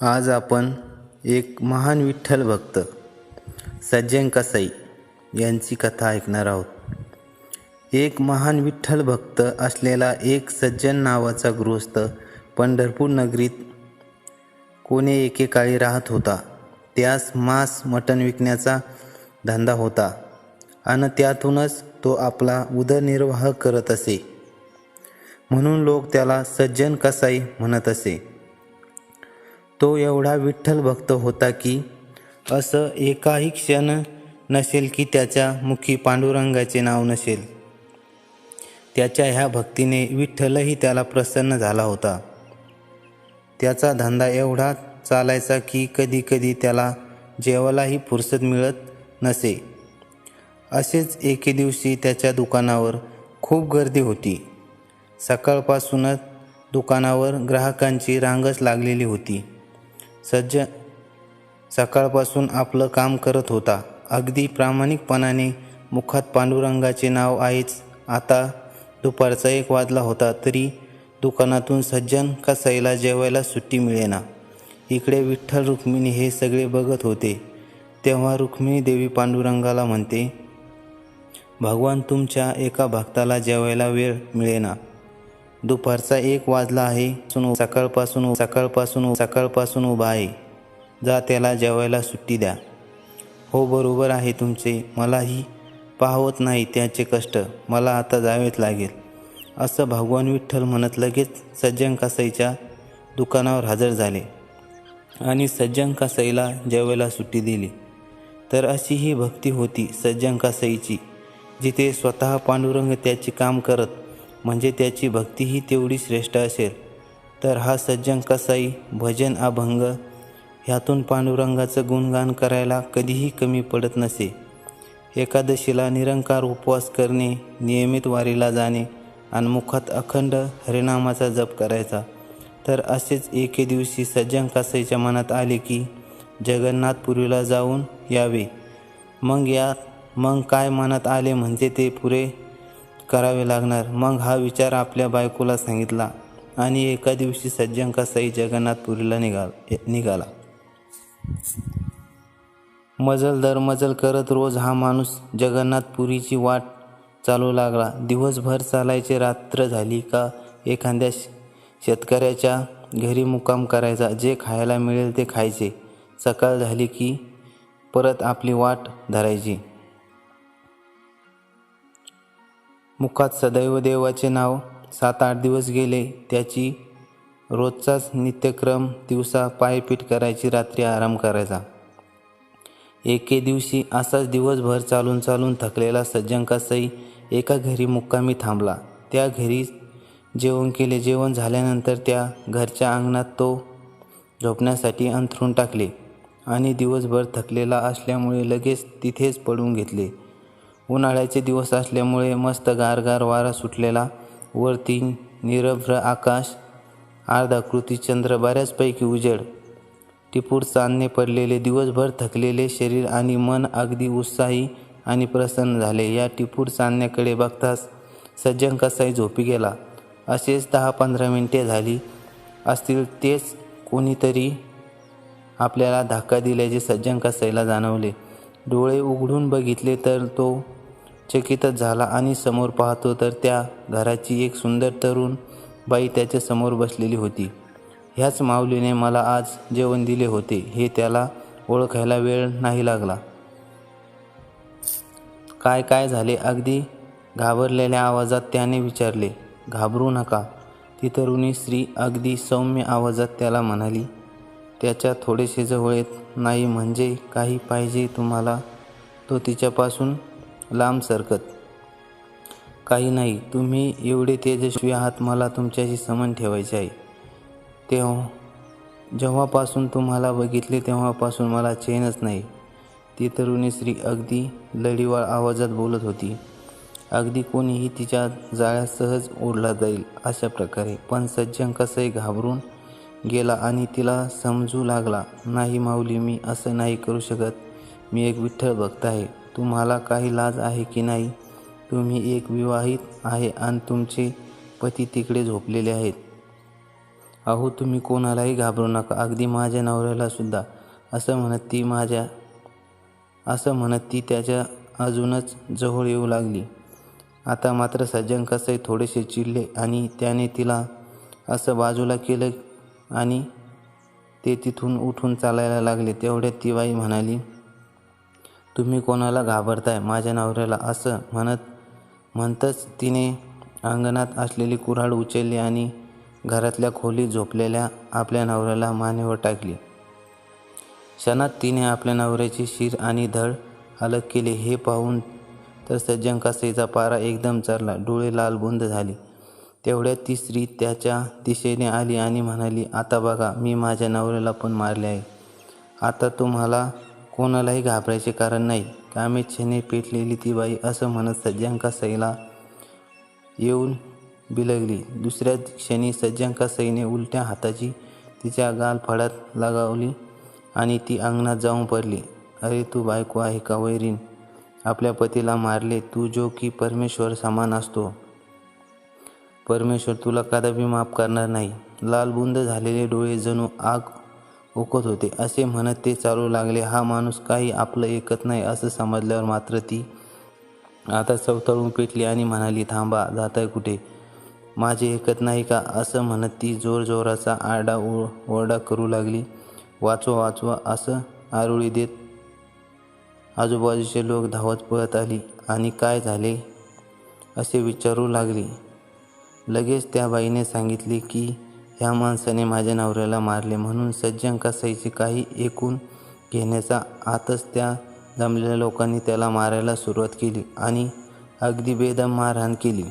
आज आपण एक महान विठ्ठल भक्त सज्जन कसाई यांची कथा ऐकणार आहोत. एक महान विठ्ठल भक्त असलेला एक सज्जन नावाचा गृहस्थ पंढरपूर नगरीत कोणे एकेकाळी राहत होता. त्यास मांस मटण विकण्याचा धंदा होता आणि त्यातूनच तो आपला उदरनिर्वाह करत असे. म्हणून लोक त्याला सज्जन कसाई म्हणत असे. तो एवढा विठ्ठल भक्त होता की असं एकाही क्षण नसेल की त्याच्या मुखी पांडुरंगाचे नाव नसेल. त्याच्या ह्या भक्तीने विठ्ठलही त्याला प्रसन्न झाला होता. त्याचा धंदा एवढा चालायचा की कधी कधी त्याला जेवायलाही फुरसत मिळत नसे. असेच एके दिवशी त्याच्या दुकानावर खूप गर्दी होती. सकाळपासूनच दुकानावर ग्राहकांची रांगच लागलेली होती. सज्जन सकाळपासून आपलं काम करत होता. अगदी प्रामाणिकपणाने मुखात पांडुरंगाचे नाव आहेच. आता दुपारचा 1 वाजला होता तरी दुकानातून सज्जन कसाईला जेवायला सुट्टी मिळेना. इकडे विठ्ठल रुक्मिणी हे सगळे बघत होते. तेव्हा रुक्मिणी देवी पांडुरंगाला म्हणते, भगवान, तुमच्या एका भक्ताला जेवायला वेळ मिळेना. दुपारचा 1 वाजला आहे. सकाळपासून उभा आहे. जा त्याला जेवायला सुट्टी द्या. हो, बरोबर आहे तुमचे. मलाही पाहवत नाही त्याचे कष्ट. मला आता जावेच लागेल. असं भगवान विठ्ठल म्हणत लगेच सज्जन कसाईच्या दुकानावर हजर झाले आणि सज्जन कसाईला जेवायला सुट्टी दिली. तर अशी ही भक्ती होती सज्जन कसाईची. जिथे स्वतः पांडुरंग त्याचे काम करत म्हणजे त्याची भक्तीही तेवढी श्रेष्ठ असेल. तर हा सज्जन कसाई भजन अभंग ह्यातून पांडुरंगाचं गुणगान करायला कधीही कमी पडत नसे. एकादशीला निरंकार उपवास करणे, नियमित वारीला जाणे आणि मुखात अखंड हरिनामाचा जप करायचा. तर असेच एके दिवशी सज्जन कसाईच्या मनात आले की जगन्नाथपुरीला जाऊन यावे. मग काय मनात आले म्हणजे ते पुरे करावे लागणार. मग हा विचार आपल्या बायकोला सांगितला आणि एका दिवशी सज्जन कसाई जगन्नाथपुरीला निघाला. मजल दर मजल करत रोज हा माणूस जगन्नाथपुरीची वाट चालू लागला. दिवसभर चालायचे. रात्र झाली का एखाद्या शेतकऱ्याच्या घरी मुक्काम करायचा. जे खायला मिळेल ते खायचे. सकाळ झाली की परत आपली वाट धरायची. मुखात सदैव देवाचे नाव. 7-8 दिवस गेले. त्याची रोजचाच नित्यक्रम. दिवसा पायपीट करायची, रात्री आराम करायचा. एके दिवशी असाच दिवसभर चालून थकलेला सज्जन कसाई एका घरी मुक्कामी थांबला. त्या घरी जेवण केले. जेवण झाल्यानंतर त्या घरच्या अंगणात तो झोपण्यासाठी अंथरूण टाकले आणि दिवसभर थकलेला असल्यामुळे लगेच तिथेच पडून घेतले. उन्हाळ्याचे दिवस असल्यामुळे मस्त गारगार वारा सुटलेला. वरती निरभ्र आकाश, अर्धाकृती चंद्र, बऱ्याचपैकी उजेड, टिपूर चांदणे पडलेले. दिवसभर थकलेले शरीर आणि मन अगदी उत्साही आणि प्रसन्न झाले. या टिपूर चांदण्याकडे बघताच सज्जन कसाई झोपी गेला. असेच 10-15 मिनिटे झाली असतील. तेच कोणीतरी आपल्याला धक्का दिल्याचे सज्जन कसाईला जाणवले. डोळे उघडून बघितले तर तो चकितच झाला आणि समोर पाहतो तर त्या घराची एक सुंदर तरुण बाई त्याच्या समोर बसलेली होती. ह्याच माऊलीने मला आज जेवण दिले होते हे त्याला ओळखायला वेळ नाही लागला. काय झाले? अगदी घाबरलेल्या आवाजात त्याने विचारले. घाबरू नका, ती तरुणी स्त्री अगदी सौम्य आवाजात त्याला म्हणाली. त्याच्या थोडेसे जवळ येत. नाही म्हणजे काही पाहिजे तुम्हाला? तो तिच्यापासून लांब सरकत. काही नाही, तुम्ही एवढे तेजस्वी आहात. मला तुमच्याशी संबंध ठेवायचे आहे. जेव्हापासून तुम्हाला बघितले तेव्हापासून मला चैनच नाही. ती तरुणी स्त्री अगदी लढीवाळ आवाजात बोलत होती. अगदी कोणीही तिच्या जाळ्यात सहज ओढला जाईल अशा प्रकारे. पण सज्जन कसाई घाबरून गेला आणि तिला समजू लागला. नाही माऊली, मी असं नाही करू शकत. मी एक विठ्ठल भक्त आहे. तुम्हाला काही लाज आहे की नाही? तुम्ही एक विवाहित आहे आणि तुमचे पती तिकडे झोपलेले आहेत. अहो तुम्ही कोणालाही घाबरू नका, अगदी माझ्या नवऱ्याला सुद्धा, असं म्हणत ती त्याच्या अजूनच जवळ येऊ लागली. आता मात्र सज्जन कसाई थोडेसे चिडले आणि त्याने तिला असं बाजूला केलं आणि ते तिथून उठून चालायला लागले. तेवढ्यात ती बाई म्हणाली, तुम्ही कोणाला घाबरताय? माझ्या नवऱ्याला. असं म्हणतच तिने अंगणात असलेली कुऱ्हाड उचलली आणि घरातल्या खोलीत झोपलेल्या आपल्या नवऱ्याला मानेवर टाकली. क्षणात तिने आपल्या नवऱ्याची शिर आणि धड अलग केली. हे पाहून तर सज्जन कसाईचा पारा एकदम चढला, डोळे लालबुंद झाले. तेवढ्यात ती स्त्री त्याच्या दिशेने आली आणि म्हणाली, आता बघा, मी माझ्या नवऱ्याला पण मारले आहे. आता तुम्हाला कोणालाही घाबरायचे कारण नाही. कामेच्छेने पेटलेली ती बाई असं म्हणत सज्जन कसाईला येऊन बिलगली. दुसऱ्या क्षणी सज्जन कसाईने उलट्या हाताची तिच्या गालफडात लगावली आणि ती अंगणात जाऊन पडली. अरे तू बायको आहे का वैरीण? आपल्या पतीला मारले तू, जो की परमेश्वर समान असतो. परमेश्वर तुला कदापि माफ करणार नाही. लालबुंद झालेले डोळे जणू आग ओकत होते. असे म्हणत ते चालू लागले. हा माणूस काही आपलं ऐकत नाही असं समजल्यावर मात्र ती आता चवताळून पेटली आणि म्हणाली, थांबा, जाताय कुठे? माझे ऐकत नाही का? असं म्हणत ती जोरजोराचा आरडाओरडा करू लागली. वाचवा, वाचवा असं आरोळी देत आजूबाजूचे लोक धावत पळत आली आणि काय झाले असे विचारू लागले. लगेच त्या बाईने सांगितले की ह्या माणसाने माझ्या नवऱ्याला मारले. म्हणून सज्जन कसाईचे काही ऐकून घेण्याच्या आतच त्या जमलेल्या लोकांनी त्याला मारायला सुरुवात केली आणि अगदी बेदम मारहाण केली.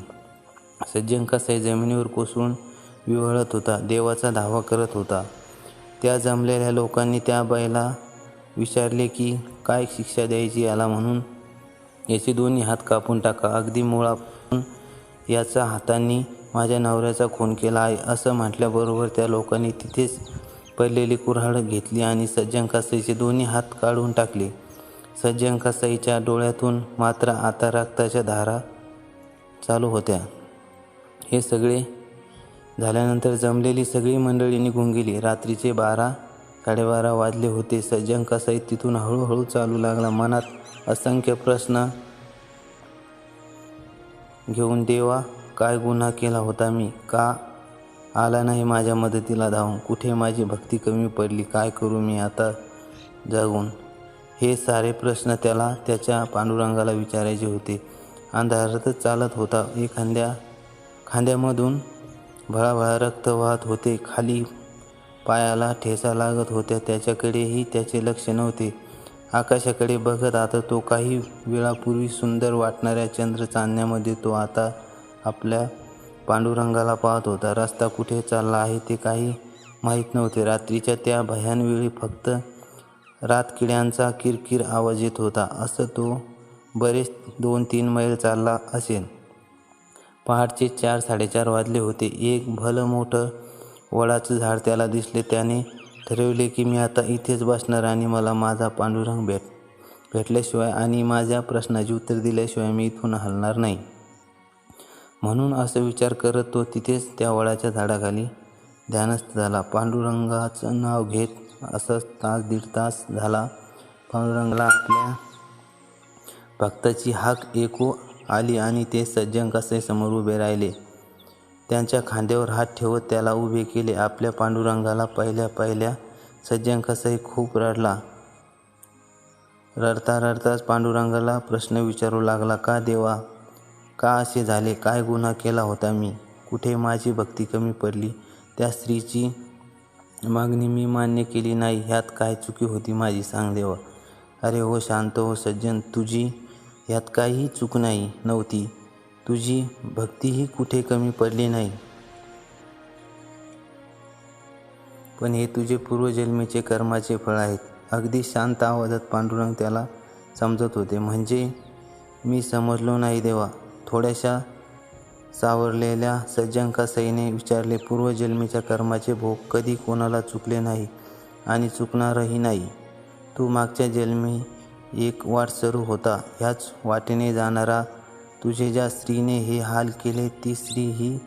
सज्जन कसाई जमिनीवर कोसळून विव्हळत होता, देवाचा धावा करत होता. त्या जमलेल्या लोकांनी त्या बाईला विचारले की काय शिक्षा द्यायची याला? म्हणून याचे दोन्ही हात कापून टाका, अगदी मुळापासून. याचा हातांनी माझ्या नवऱ्याचा खून केला आहे. असं म्हटल्याबरोबर त्या लोकांनी तिथेच पडलेली कुऱ्हाड घेतली आणि सज्जन कसाईचे दोन्ही हात काढून टाकले. सज्जन कसाईच्या डोळ्यातून मात्र आता रक्ताच्या धारा चालू होत्या. हे सगळे झाल्यानंतर जमलेली सगळी मंडळी निघून गेली. रात्रीचे 12-12:30 वाजले होते. सज्जन कसाई तिथून हळूहळू चालू लागला. मनात असंख्य प्रश्न घेऊन, देवा, काय गुन्हा केला होता मी? का आला नाही माझ्या मदतीला धावून? कुठे माझी भक्ती कमी पडली? काय करू मी आता जागून? हे सारे प्रश्न त्याला त्याच्या पांडुरंगाला विचारायचे होते. अंधारातच चालत होता. खांद्यामधून भळाभळा रक्त वाहत होते. खाली पायाला ठेचा लागत होत्या. त्याच्याकडेही त्याचे लक्ष नव्हते. आकाशाकडे बघत आता तो काही वेळापूर्वी सुंदर वाटणाऱ्या चंद्रचांदण्यामध्ये तो आता आपल्या पांडुरंगाला पाहत होता. रस्ता कुठे चालला आहे ते काही माहीत नव्हते. रात्रीच्या त्या भयानवेळी फक्त रातकिड्यांचा किरकिर आवाज येत होता. असं तो बरेच 2-3 मैल चालला असेल. पहाटचे 4-4:30 वाजले होते. एक भलं मोठं वडाचं झाड त्याला दिसले. त्याने ठरवले की मी आता इथेच बसणार आणि मला माझा पांडुरंग भेटल्याशिवाय आणि माझ्या प्रश्नाचे उत्तर दिल्याशिवाय मी इथून हलणार नाही. म्हणून असं विचार करत तो तिथेच त्या वडाच्या झाडाखाली ध्यानस्थ झाला. पांडुरंगाचं नाव घेत असंच 1-1.5 तास झाला. पांडुरंगाला आपल्या भक्ताची हाक ऐकू आली आणि ते सज्जन कसाई समोर उभे राहिले. त्यांच्या खांद्यावर हात ठेवत त्याला उभे केले. आपल्या पांडुरंगाला पाहिल्या सज्जन कसाई खूप रडला. रडता रडताच पांडुरंगाला प्रश्न विचारू लागला, का देवा, का असे झाले? काय गुन्हा केला होता मी? कुठे माझी भक्ती कमी पडली? त्या स्त्रीची मागणी मी मान्य केली नाही, ह्यात काय चुकी होती माझी? सांग देवा. अरे हो, शांत हो सज्जन, तुझी ह्यात काहीही चूक नव्हती. तुझी भक्तीही कुठे कमी पडली नाही. पण हे तुझे पूर्वजन्मीचे कर्माचे फळ आहेत. अगदी शांत आवाजात पांडुरंग त्याला समजत होते. म्हणजे मी समजलो नाही देवा. थोड्याशा सावरलेल्या सज्जन कसाईने विचारले, पूर्वजन्मीच्या कर्माचे भोग कधी कोणाला चुकले नाही आणि चुकणारही नाही. तू मागच्या जन्मी एक वाटसरू होता. ह्याच वाटेने जाणारा तुझे ज्या स्त्रीने हे हाल केले ती स्त्री ही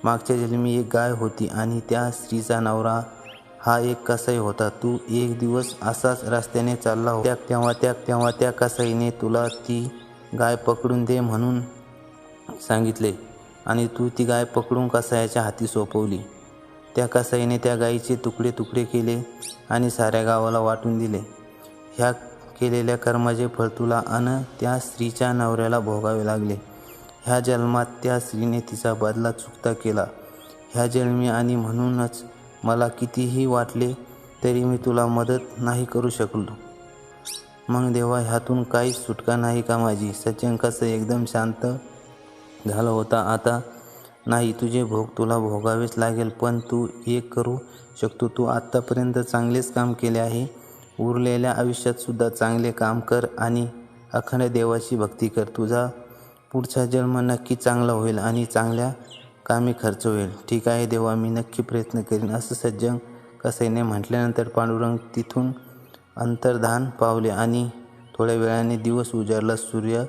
मागच्या जन्मी एक गाय होती आणि त्या स्त्रीचा नवरा हा एक कसाई होता. तू एक दिवस असाच रस्त्याने चालला होता. तेव्हा त्या कसाईने तुला ती गाय पकडून दे म्हणून सांगितले आणि तू ती गाय पकडून कसाईच्या हाती सोपवली. त्या कसाईने त्या गायीचे तुकडे तुकडे केले आणि साऱ्या गावाला वाटून दिले. ह्या केलेल्या कर्माचे फळ तुला अन त्या स्त्रीच्या नवऱ्याला भोगावे लागले. ह्या जन्मात त्या स्त्रीने तिचा बदला चुकता केला ह्या जन्मी, आणि म्हणूनच मला कितीही वाटले तरी मी तुला मदत नाही करू शकलो. मग देवा, ह्यातून काहीच सुटका नाही का माझी? सज्जन कसाई एकदम शांत झाला होता. आता नाही, तुझे भोग तुला भोगावेच लागेल, पण तू एक करू शकतो. तू आत्तापर्यंत चांगलेच काम केले आहे. उरलेल्या आयुष्यात सुद्धा चांगले काम कर आणि अखंड देवाची भक्ती कर. तुझा पुढचा जन्म नक्की चांगला होईल आणि चांगल्या कामी खर्च होईल. ठीक आहे देवा, मी नक्की प्रयत्न करीन, असं सज्जन कसाईने म्हटल्यानंतर पांडुरंग तिथून अंतर्धान पावले आणि थोड्या वेळाने दिवस उजाडला. सूर्य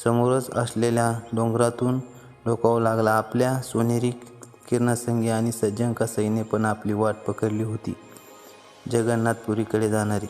समोरच असलेल्या डोंगरातून डोकावू लागला आपल्या सोनेरी किरणासंगी, आणि सज्जन कसाईने पण आपली वाट पकडली होती जगन्नाथपुरीकडे जाणारी.